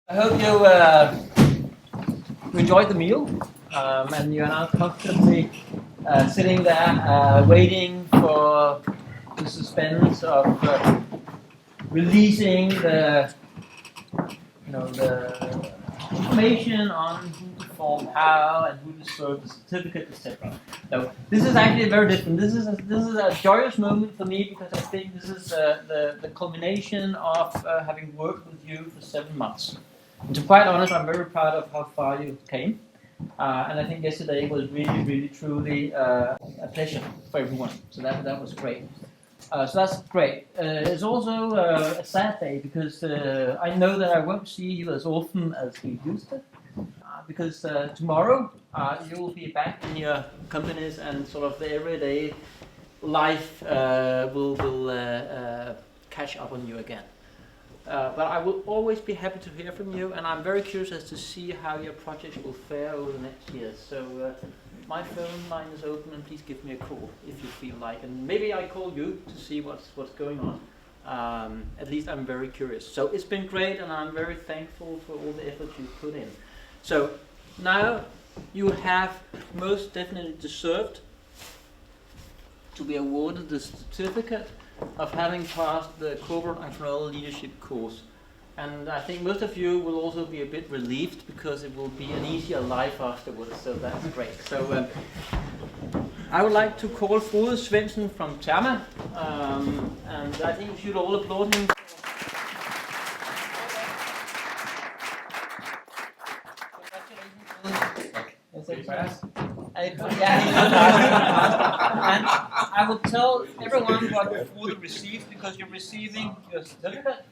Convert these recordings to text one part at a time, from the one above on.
I hope you enjoyed the meal and you're now comfortably sitting there waiting for the suspense of releasing the information on who performed how and who deserved the certificate, etc. So this is actually very different. This is a joyous moment for me because I think this is the culmination of having worked with you for 7 months. And to be quite honest, I'm very proud of how far you came. And I think yesterday was really, truly a pleasure for everyone. So that was great. So that's great. It's also a sad day because I know that I won't see you as often as we used to. Because tomorrow you will be back in your companies and sort of the everyday life will catch up on you again. But I will always be happy to hear from you, and I'm very curious as to see how your projects will fare over the next years. So my phone line is open, and please give me a call if you feel like. And maybe I call you to see what's going on. At least I'm very curious. So it's been great, and I'm very thankful for all the effort you've put in. So now you have most definitely deserved to be awarded the certificate of having passed the corporate entrepreneurial leadership course. And I think most of you will also be a bit relieved because it will be an easier life afterwards, so that's great. So I would like to call Frode Svendsen from Therma, and I think we should all applaud him. And I will tell everyone what Frode received because you're receiving your certificate.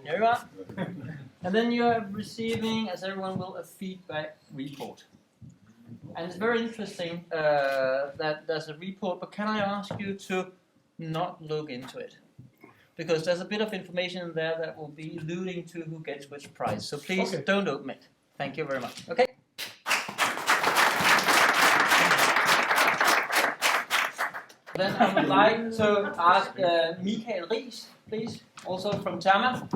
Here you are. And then you're receiving, as everyone will, a feedback report. And it's very interesting that there's a report, but can I ask you to not look into it? Because there's a bit of information in there that will be alluding to who gets which prize. So please don't open it. Thank you very much. Okay? Then I would like to ask Michael Ries, please, also from Therma.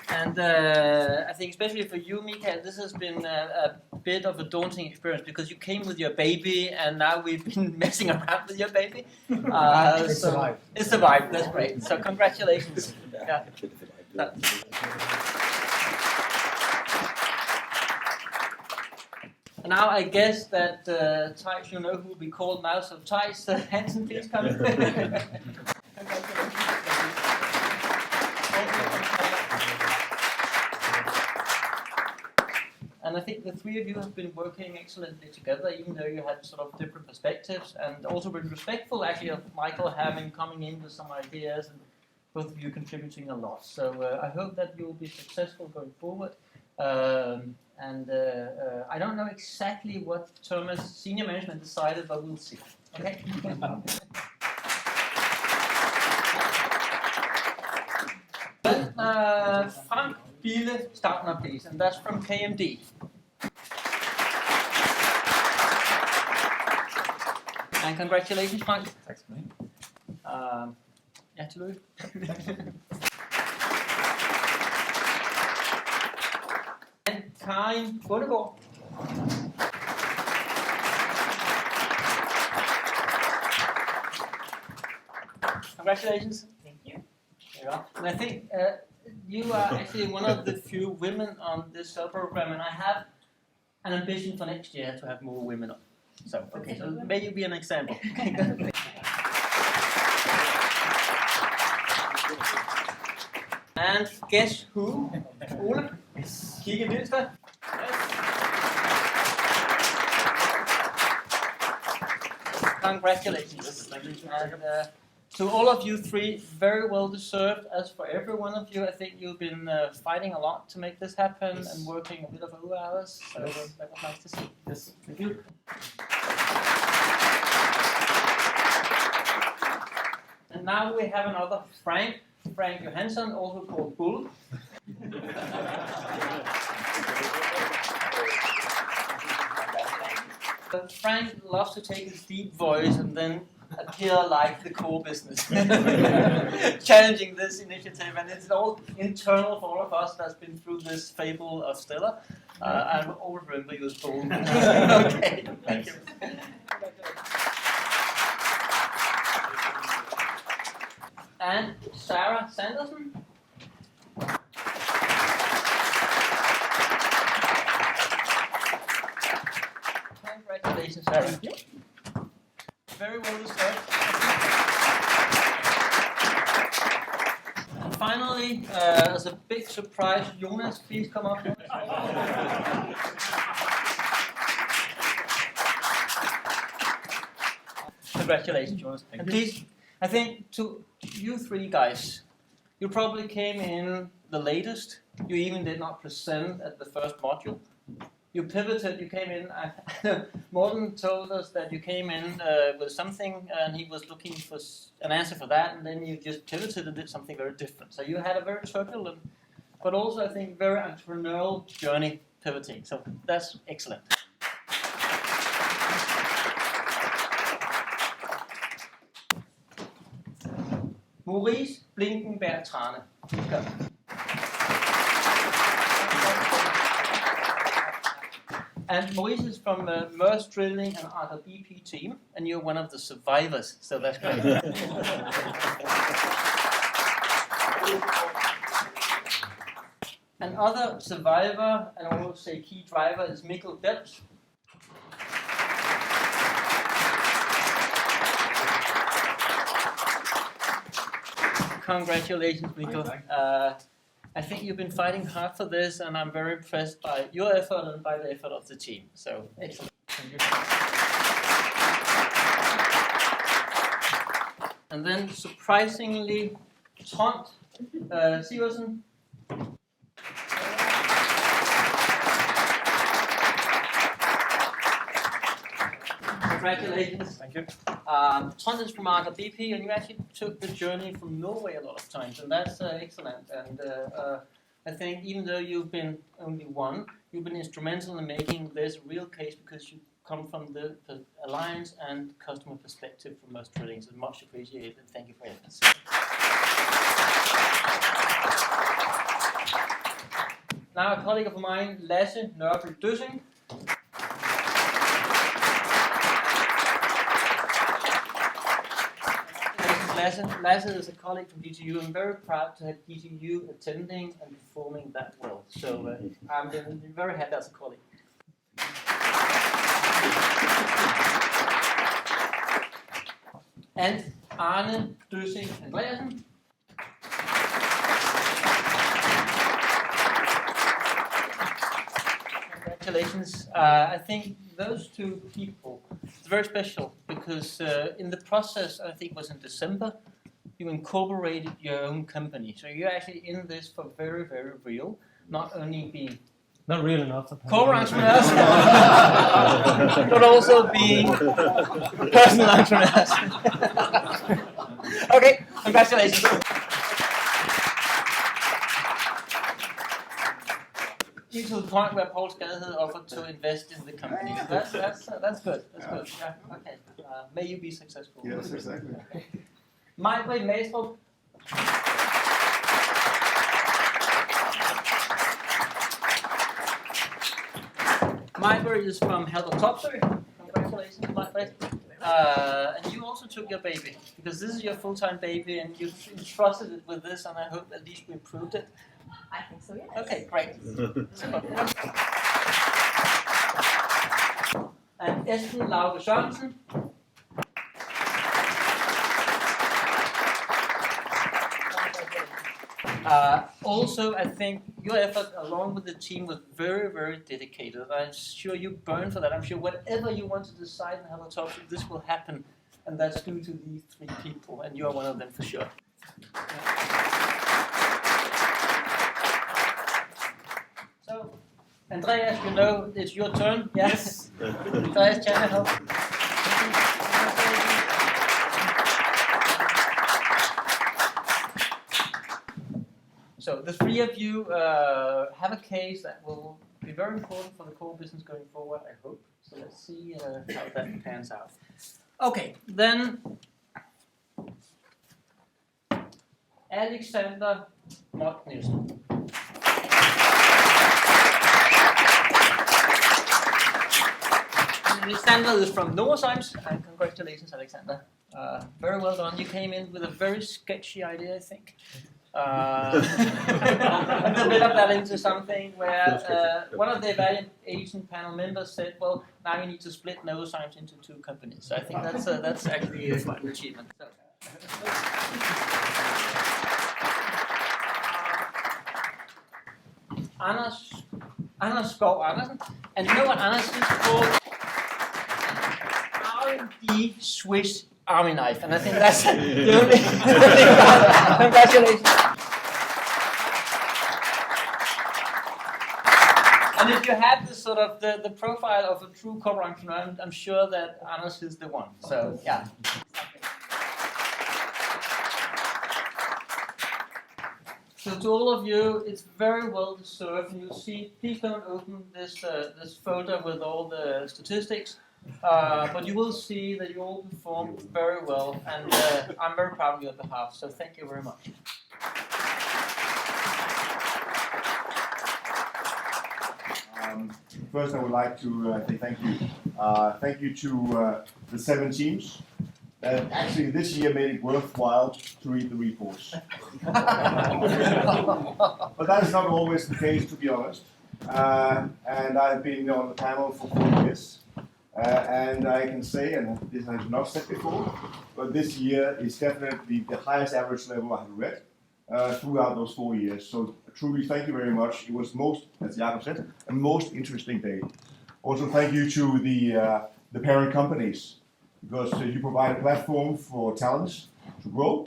And I think especially for you, Michael, this has been a bit of a daunting experience because you came with your baby and now we've been messing around with your baby. It survived. It survived, that's great. So congratulations. Yeah. Now I guess that Thijs, you know who will be called now. So Thijs Hansen, please come. And I think the three of you have been working excellently together, even though you had sort of different perspectives, and also been respectful actually of Michael coming in with some ideas, and both of you contributing a lot. So I hope that you will be successful going forward. And I don't know exactly what Therma's senior management decided, but we'll see. Okay. Then Frank Biele Startner, please, and that's from KMD. And congratulations, Frank. Thanks, mate. Ja, tillykke. And Karin Bundegård. Congratulations. Thank you. There you are. And I think you are actually one of the few women on this CEL program, and I have an ambition for next year to have more women on. So, okay, so may you be an example. And guess who? Ole? Kigge Vilsted? Yes. Congratulations. And to all of you three, very well deserved. As for every one of you, I think you've been fighting a lot to make this happen and working a bit of over hours. So that was nice to see. Yes, thank you. And now we have another Frank Johansson, also called Bull. Frank loves to take his deep voice and then appear like the core business, challenging this initiative, and it's all internal for all of us that's been through this fable of Stella. I always remember you as Paul. Okay, thank you. And Sarah Sanderson. Congratulations, Sarah. Thank you. Very well deserved. And finally, as a big surprise, Jonas, please come up. Congratulations, Jonas. And please, I think to you three guys, you probably came in the latest. You even did not present at the first module. You pivoted, you came in, Morten told us that you came in with something and he was looking for an answer for that, and then you just pivoted and did something very different. So you had a very turbulent, but also I think very entrepreneurial journey pivoting. So that's excellent. Maurice Blinkenberg Trane. And Maurice is from Maersk Drilling and Aker BP team, and you're one of the survivors, so that's great. Another survivor, and I will say key driver, is Mikkel Delps. Congratulations, Mikkel. I think you've been fighting hard for this, and I'm very impressed by your effort and by the effort of the team. So, excellent. Thank you. And then, surprisingly, Trond Siversen. Congratulations. Thank you. Trond is from Aker BP, and you actually took the journey from Norway a lot of times, and that's excellent. And I think even though you've been only one, you've been instrumental in making this a real case because you come from the alliance and customer perspective from Maersk Drilling. So much appreciated. Thank you for your efforts. Now a colleague of mine, Lasse Nørby Døssing. Lasse is a colleague from DTU. I'm very proud to have DTU attending and performing that well. So I'm very happy as a colleague. And Arne Døssing Andreasen. Congratulations. I think those two people, it's very special because in the process, I think it was in December, you incorporated your own company. So you're actually in this for very, very real, not only being Not real enough. core entrepreneurs, but also being personal entrepreneurs. Okay, congratulations. To the point where Paul Skadehed offered to invest in the company. That's good. That's good. Yeah. Okay. May you be successful. Yes, exactly. Okay. Maj-Britt Maestrup. Maj-Britt is from Helder Topsøe. Congratulations, Maj-Britt. And you also took your baby because this is your full-time baby, and you entrusted it with this, and I hope at least we proved it. I think so, yes. Okay, great. And Esben Lauge Sørensen. Also, I think your effort along with the team was very, very dedicated. I'm sure you burned for that. I'm sure whatever you want to decide in Helder Topsøe, this will happen. And that's due to these three people, and you're one of them for sure. So, Andreas, you know it's your turn. Yes. Andreas, can I help? So the three of you have a case that will be very important for the core business going forward, I hope. So let's see how that pans out. Okay, then Alexander Nielsen. Alexander is from Novozymes, and congratulations, Alexander. Very well done. You came in with a very sketchy idea, I think. And developed that into something where one of the evaluation panel members said, well, now you need to split Novozymes into 2 companies. So I think that's actually quite an achievement. So. Anders Skov Andersen, and you know what Anders is called? R&D Swiss Army knife, and I think that's the only. Congratulations. And if you have this sort of the profile of a true corporate entrepreneur, I'm sure that Anders is the one. So yeah. So to all of you, it's very well deserved, and you'll see, please don't open this this folder with all the statistics, but you will see that you all performed very well, and I'm very proud of you on behalf, so thank you very much. First, I would like to say thank you. Thank you to the 7 teams that actually this year made it worthwhile to read the reports. But that is not always the case, to be honest. And I've been on the panel for 4 years. And I can say, and this I have not said before, but this year is definitely the highest average level I have read throughout those 4 years. So truly, thank you very much. It was most, as Jakob said, a most interesting day. Also, thank you to the parent companies, because you provide a platform for talents to grow.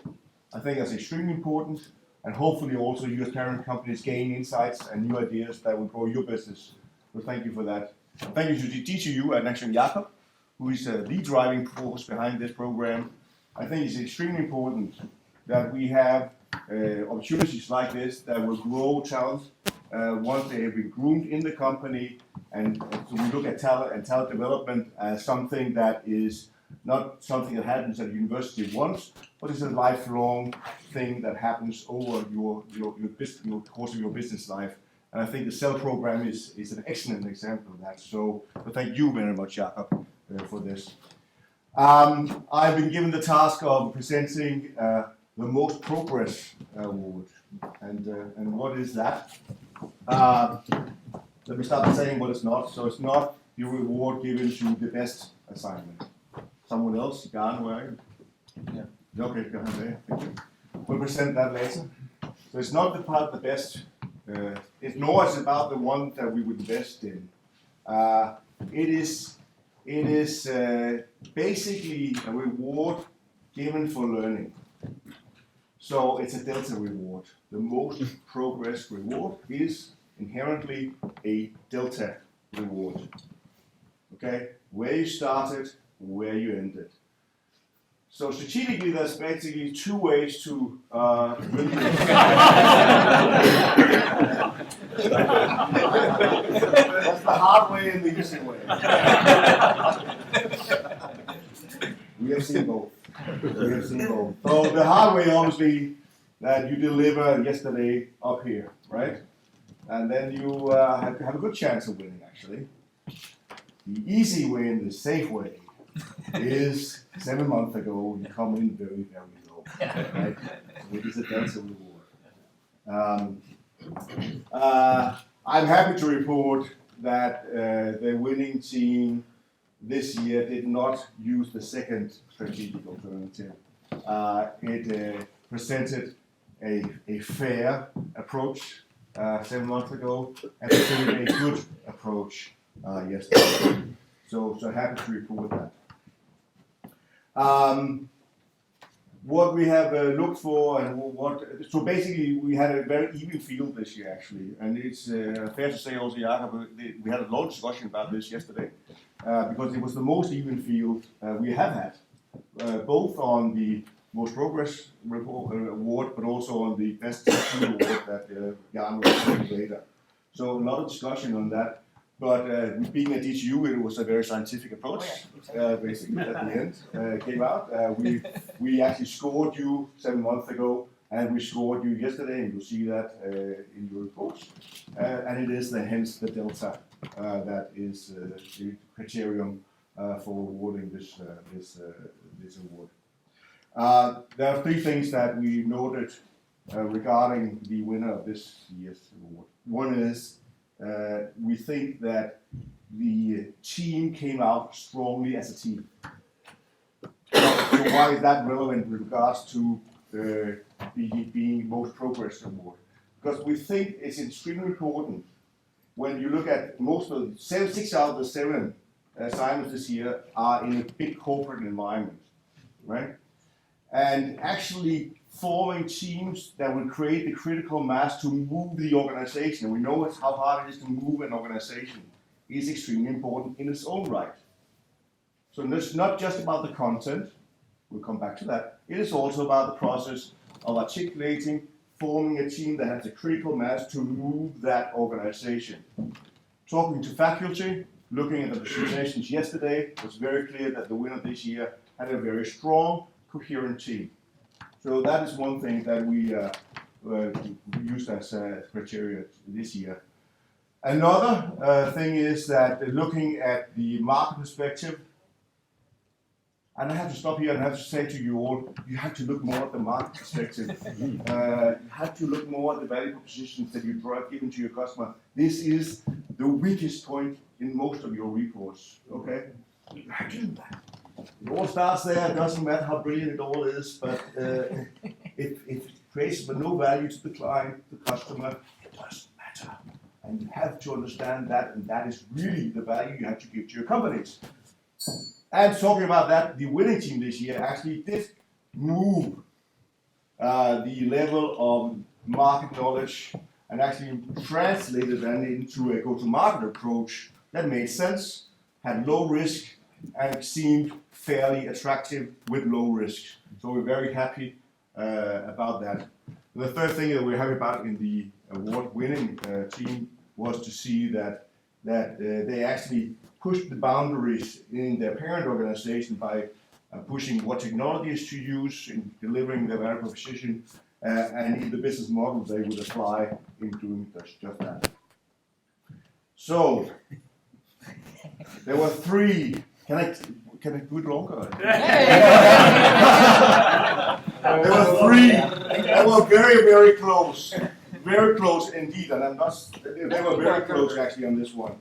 I think that's extremely important, and hopefully also you as parent companies gain insights and new ideas that will grow your business. So thank you for that. Thank you to DTU and actually Jakob, who is the driving force behind this program. I think it's extremely important that we have opportunities like this that will grow talent once they have been groomed in the company, and so we look at talent and talent development as something that is not something that happens at university once, but it's a lifelong thing that happens over your course of your business life. And I think the CEL program is an excellent example of that. So thank you very much, Jakob, for this. I've been given the task of presenting the Most Progress Award. And what is that? Let me start by saying what it's not. So it's not the reward given to the best assignment. Someone else? Garn, where are you? Yeah. Okay, go ahead there. Thank you. We'll present that later. So it's not the part the best. Nor is it about the one that we would invest in. It is basically a reward given for learning. So it's a delta reward. The Most Progress reward is inherently a delta reward. Okay, where you started, where you ended. So strategically, there's basically 2 ways to win this. That's the hard way and the easy way. We have seen both. So the hard way, obviously, that you deliver yesterday up here, right? And then you have a good chance of winning, actually. The easy way and the safe way is 7 months ago, you come in very, very low, right? So it is a delta reward. I'm happy to report that the winning team this year did not use the second strategic alternative. It presented a fair approach 7 months ago, and presented a good approach yesterday. So happy to report that. What we have looked for, and so basically we had a very even field this year actually, and it's fair to say also, Jakob, we had a long discussion about this yesterday, because it was the most even field we have had, both on the Most Progress award, but also on the Best Team award that Jan will say later. So a lot of discussion on that. But being at DTU, it was a very scientific approach. Basically, at the end came out. We actually scored you 7 months ago and we scored you yesterday, and you'll see that in your reports. And it is hence the delta that is the criterion for awarding this award. There are three things that we noted regarding the winner of this year's award. One is we think that the team came out strongly as a team. So why is that relevant with regards to being most progress award? Because we think it's extremely important when you look at most of the 6 out of the 7 assignments this year are in a big corporate environment, right? And actually forming teams that will create the critical mass to move the organization. We know how hard it is to move an organization. Is extremely important in its own right. So it's not just about the content, we'll come back to that. It is also about the process of articulating, forming a team that has a critical mass to move that organization. Talking to faculty, looking at the presentations yesterday, it was very clear that the winner this year had a very strong, coherent team. So that is one thing that we used as criteria this year. Another thing is that looking at the market perspective, and I have to stop here and I have to say to you all, you have to look more at the market perspective. You have to look more at the value propositions that you given to your customer. This is the weakest point in most of your reports, okay? You have to do that. It all starts there, it doesn't matter how brilliant it all is, but if it creates no value to the client, the customer, it doesn't matter. And you have to understand that, and that is really the value you have to give to your companies. And talking about that, the winning team this year actually did move the level of market knowledge and actually translated that into a go-to-market approach that made sense, had low risk, and seemed fairly attractive with low risk. So we're very happy about that. The third thing that we're happy about in the award-winning team was to see that they actually pushed the boundaries in their parent organization by pushing what technologies to use in delivering their value proposition and in the business model they would apply in doing just that. So there were 3. Can I do it longer? There were 3 that were very, very close. Very close indeed, and they were very close actually on this one.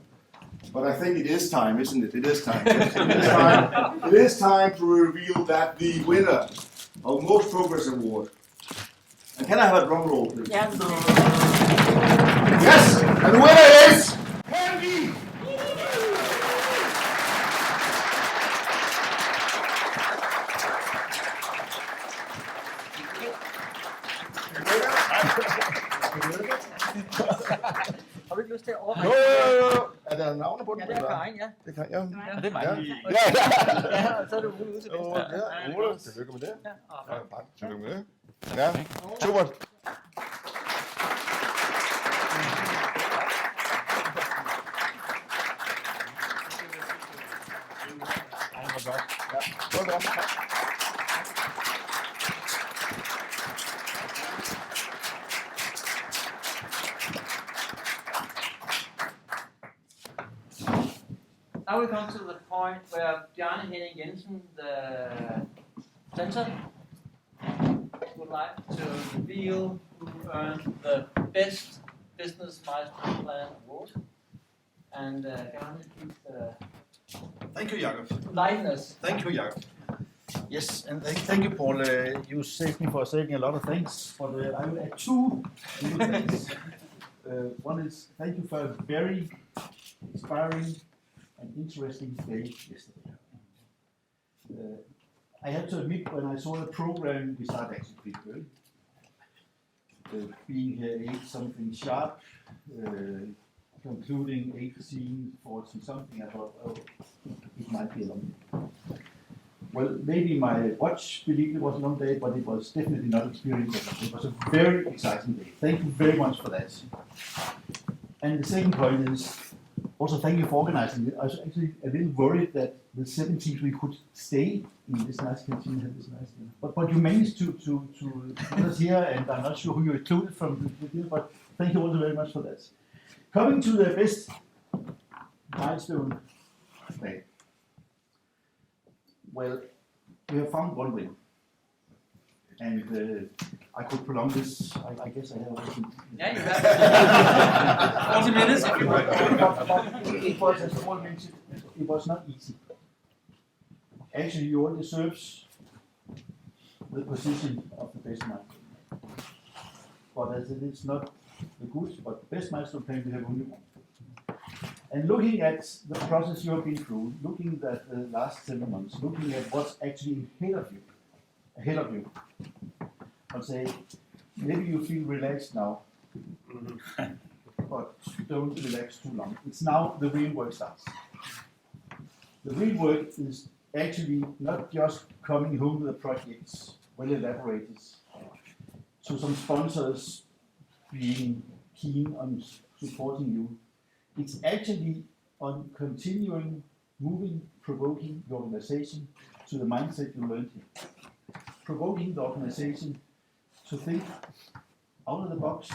But I think it is time, isn't it? It is time. It is time to reveal that the winner of Most Progress Award. And can I have a drum roll, please? Yes. Yes, and the winner is Henry. Har du ikke lyst til at overrække? Jo. Er der navne på den? Ja, det er Karin, ja. Det kan jeg. Ja, det er mig. Ja. Ja, og så er du ude til venstre. Ja, Ole. Tillykke med det. Ja, Tillykke med det. Ja, super. Now we come to the point where Bjarne Henning Jensen, the center, would like to reveal who earned the Best Business Milestone Plan Award. And Bjarne, please Thank you, Jacob. enlighten us. Thank you, Jacob. Yes, and thank you, Paul. You saved me for saying a lot of things, but I will add 2 little things. One is thank you for a very inspiring and interesting day yesterday. I have to admit, when I saw the program, we started actually pretty early. Being here 8 something sharp, concluding 18:40 something, I thought, oh, it might be a long day. Well, maybe my watch believed it was a long day, but it was definitely not experienced. It was a very exciting day. Thank you very much for that. And the second point is, Also, thank you for organizing it. I was actually a little worried that the 17th we could stay in this nice canteen, have this nice dinner. But you managed to put us here, and I'm not sure who you included from the dinner, but thank you also very much for that. Coming to the best milestone plan. Well, we have found one way. And I could prolong this. I guess I have also. Yeah, you have 40 minutes if you want. It was, as Paul mentioned, it was not easy. Actually, you all deserves the position of the best milestone. But as it is not the good, but the best milestone plan, we have only one. And looking at the process you have been through, looking at the last 7 months, looking at what's actually ahead of you, I'll say, maybe you feel relaxed now, but don't relax too long. It's now the real work starts. The real work is actually not just coming home with the projects, well elaborated, to some sponsors being keen on supporting you. It's actually on continuing, moving, provoking the organization to the mindset you learned here. Provoking the organization to think out of the box,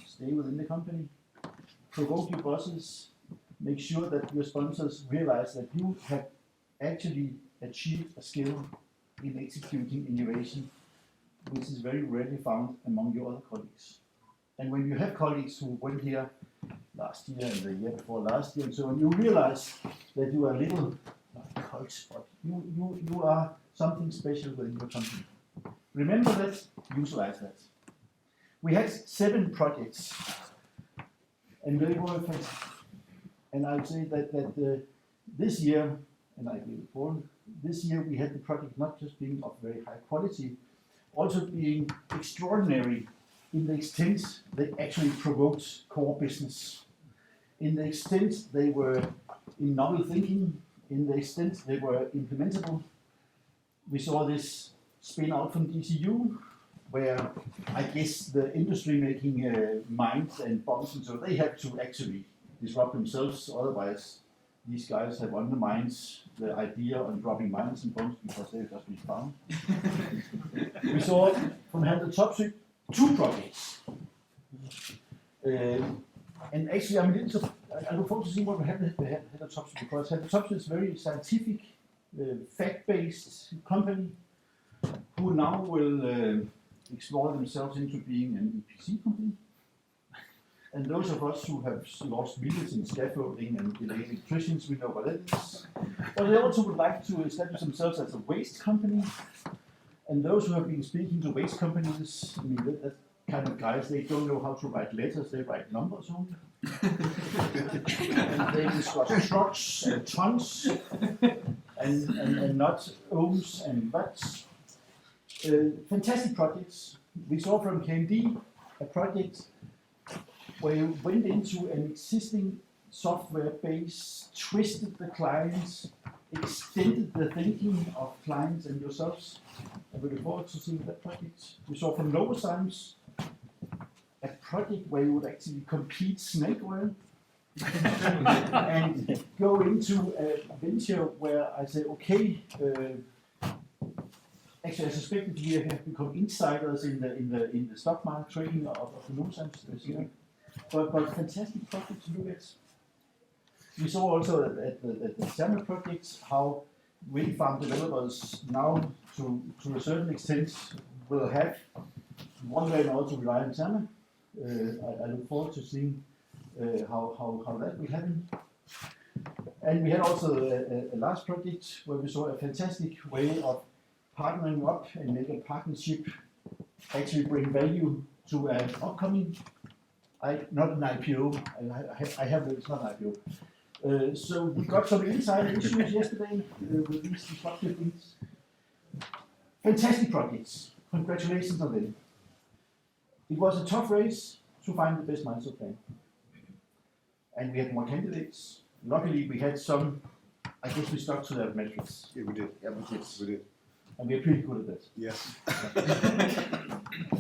stay within the company, provoke your bosses, make sure that your sponsors realize that you have actually achieved a skill in executing innovation, which is very rarely found among your other colleagues. And when you have colleagues who went here last year and the year before last year and so on, you realize that you are a little cult, but you are something special within your company. Remember that, utilize that. We had 7 projects, and they were fantastic. And I would say that this year, and I agree with Paul, this year we had the project not just being of very high quality, also being extraordinary in the extent they actually provoked core business, in the extent they were in novel thinking, in the extent they were implementable. We saw this spin out from DCU, where I guess the industry making mines and bombs and so they had to actually disrupt themselves, otherwise these guys have undermined the idea on dropping mines and bombs because they've just been found. We saw from Handel Topsy 2 projects. And actually I'm a little I look forward to see what we have at Handel Topsy, because Handel Topsy is a very scientific, fact-based company who now will explore themselves into being an EPC company. And those of us who have lost millions in scaffolding and delayed electricians, we know what that is. But they also would like to establish themselves as a waste company. And those who have been speaking to waste companies, I mean, that kind of guys, they don't know how to write letters, they write numbers only. And they discuss trucks and tons and not ohms and watts. Fantastic projects. We saw from KMD a project where you went into an existing software base, twisted the clients, extended the thinking of clients and yourselves. And we look forward to seeing that project. We saw from Novozymes a project where you would actually compete snake oil and go into a venture where I say, okay, actually I suspect that we have become insiders in the stock market trading of the Novozymes. But fantastic project to look at. We saw also at the Summer projects how wind farm developers now, to a certain extent, will have one way or another to rely on Summer. I look forward to seeing how that will happen. And we had also a last project where we saw a fantastic way of partnering up and make a partnership actually bring value to an upcoming. Not an IPO. I have it's not an IPO. So we got some inside issues yesterday with these disruptive things. Fantastic projects. Congratulations on them. It was a tough race to find the best milestone plan, and we had more candidates. Luckily, we had some. I guess we stuck to their metrics. Yeah, we did. Yeah, we did. We did. And we're pretty good at that. Yes.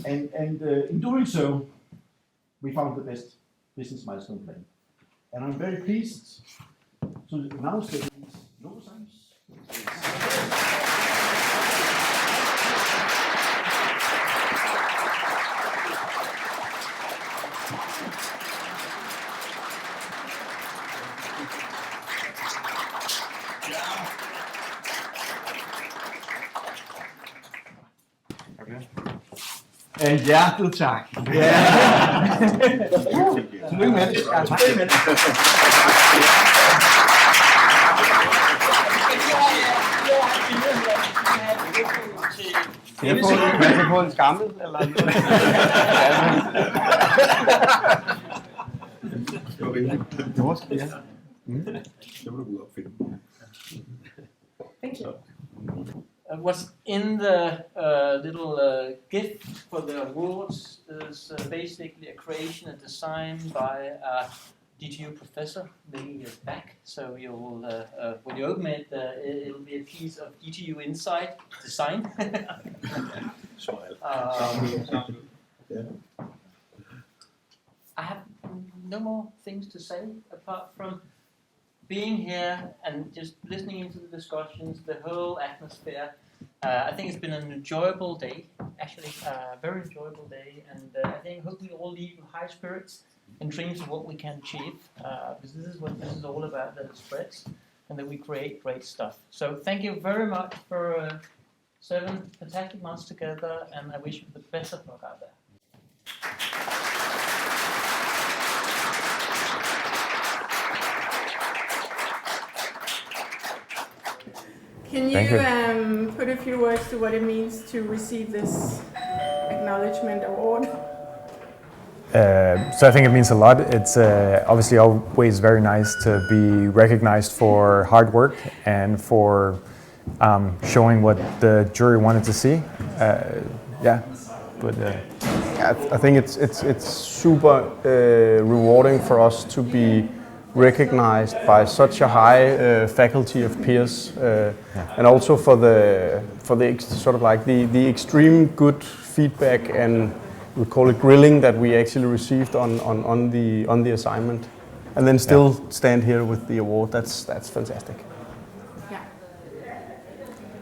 And in doing so, we found the best business milestone plan. And I'm very pleased to announce that these novozymes. Hjertet tak. Ja. Tillykke med det. Ja, tak. Jeg kan få en skammel, eller noget. Det var rimeligt. Det var sgu, ja. Det må du ud og finde. Thank you. What's in the little gift for the awards is basically a creation and design by a DTU professor many years back. So you'll, when you open it, it'll be a piece of DTU Insight design. I have no more things to say apart from being here and just listening into the discussions, the whole atmosphere. I think it's been an enjoyable day, actually, very enjoyable day, and I hope we all leave with high spirits and dreams of what we can achieve, because this is what this is all about, that it spreads, and that we create great stuff. So thank you very much for 7 fantastic months together, and I wish you the best of luck out there. Can you put a few words to what it means to receive this acknowledgement award? So I think it means a lot. It's obviously always very nice to be recognized for hard work and for showing what the jury wanted to see. I think it's super rewarding for us to be recognized by such a high faculty of peers, and also for the sort of like the extreme good feedback, and we call it grilling, that we actually received on the assignment, and then still stand here with the award. That's fantastic. Yeah.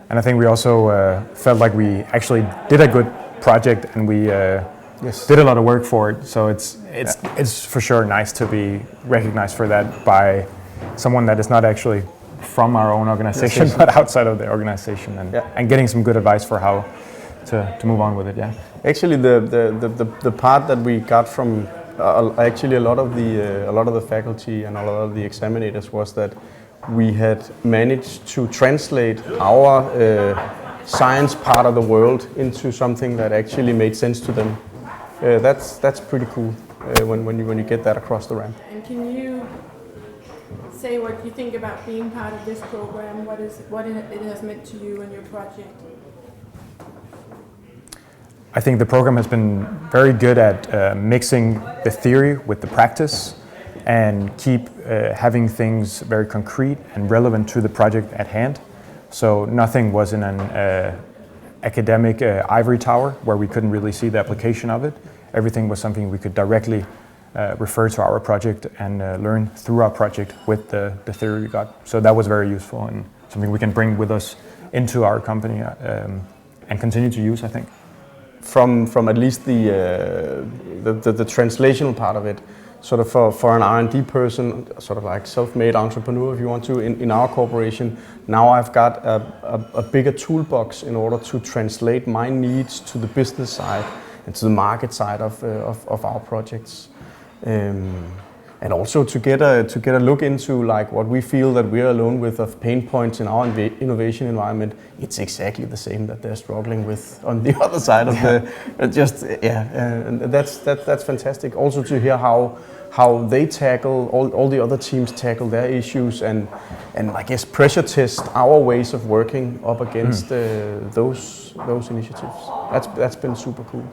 And I think we also felt like we actually did a good project, and we did a lot of work for it. So it's for sure nice to be recognized for that by someone that is not actually from our own organization, but outside of the organization, and getting some good advice for how to move on with it. Yeah. Actually, the part that we got from actually a lot of the faculty and a lot of the examinators was that we had managed to translate our science part of the world into something that actually made sense to them. That's pretty cool when you get that across the ramp. And can you say what you think about being part of this program? What it has meant to you and your project? I think the program has been very good at mixing the theory with the practice, and keep having things very concrete and relevant to the project at hand. So nothing was in an academic ivory tower where we couldn't really see the application of it. Everything was something we could directly refer to our project and learn through our project with the theory we got. So that was very useful and something we can bring with us into our company and continue to use, I think. From at least the translational part of it, sort of for an R&D person, sort of like self-made entrepreneur, if you want to, in our corporation, now I've got a bigger toolbox in order to translate my needs to the business side and to the market side of our projects, and also to get a look into like what we feel that we're alone with of pain points in our innovation environment. It's exactly the same that they're struggling with on the other side of the and that's fantastic. Also to hear how they tackle all the other teams tackle their issues, and I guess pressure test our ways of working up against those initiatives. That's been super cool.